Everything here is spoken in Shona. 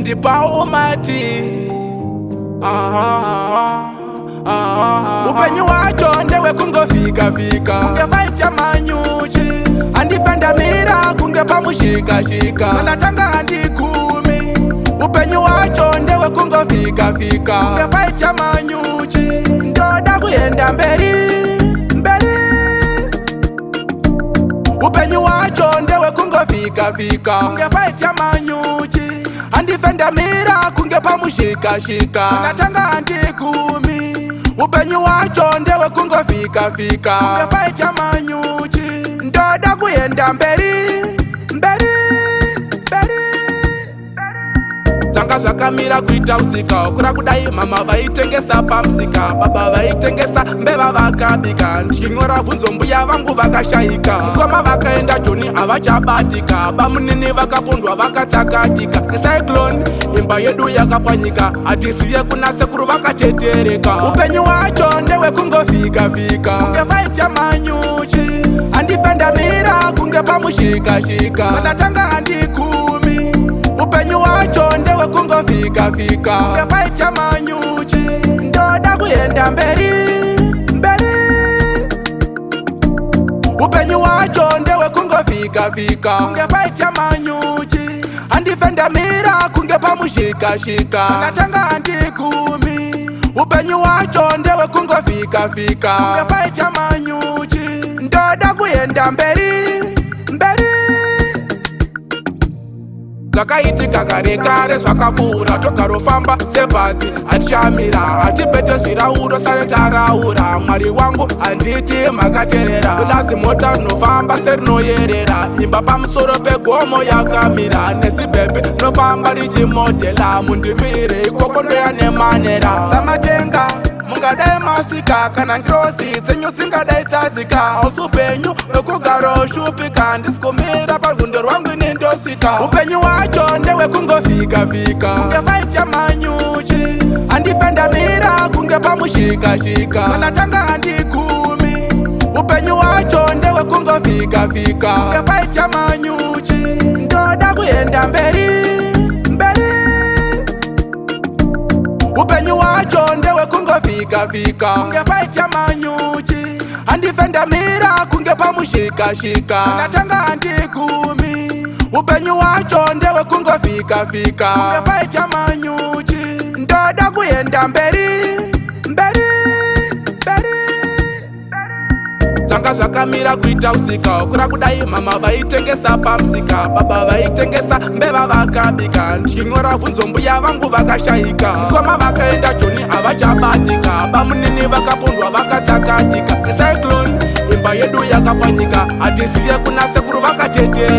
ndipawo mati upenyu wacho ndewe kungofika kungefaitya manyuchi andifendamira kunge pamushikashika manatanga handikumi upenyu wacho ndewe kungofika kungefaitya manyuchi ndoda kuyenda mberi upenyu wacho ndewe kungofika kungefaitya manyuchi andifendamira kunge pamushikashika manatanga handikumi upenyu wacho ndewe kungofika kungefaitya manyuchi ndoda kuyenda mberi zvanga zvakamira kuita usika kura kudai mama vaitengesa pamusika baba vaitengesa mbeva vakabika ndichinyora bvunzo mbuya vangu vakashayika mukoma vakaenda joni havachabatika bamunini vakapondwa vakatsakatika necyclone imba yedu yakapwanyika hatisiye kuna sekuru vakatetereka upenyu wacho ndewe kungofika kungefaitya manyuchi andifendamira kunge pamushikashika manatanga handikumi upenyu wacho ndewe kungofika kungefaitya manyuchi ndoda kuyenda mberi upenyu wacho ndewe kungofika kungefaitya manyuchi andifendamira kunge pamushikashika manatanga handikumi upenyu wacho ndewe kungofika kungefaitya manyuchi ndoda kuyenda mberi zvakaitika kare zvakapfuura togarofamba sebhazi hatishamira hatipete zvirauro sare taraura mwari wangu handiti makaterera kulazi mota rinofamba serinoyerera imba pamusoro pegomo yakamira nezibhebhe rinofamba richimodhela mundimire ikoko ndoya nemanera samatenga mungadai masvika kana ngirozi dzenyu dzingadai dzadzika hausi upenyu hwekugara ushupika ndisikumira parwundo rwangu nindosvika upenyu wacho ndewe kungofika kungefaitya manyuchi andifendamira kunge pamushikashika manatanga handikumi upenyu wacho ndewe kungofika kungefaitya manyuchi ndoda kuyenda mberi upenyu wacho ndewe kungofika kungefaitya manyuchi andifendamira kunge pamushikashika manatanga handikumi upenyu wacho ndewe kungofika kungefaitya manyuchi ndoda kuyenda mberi zvanga zvakamira kuita usika kura kudai mama vaitengesa pamusika baba vaitengesa mbeva vakabika ndichinyora bvunzo mbuya vangu vakashayika mukoma vakaenda joni havachabatika bamunini vakapondwa vakatsakatika necyclone imba yedu yakapwanyika hatisiye kuna sekuru vakatetereka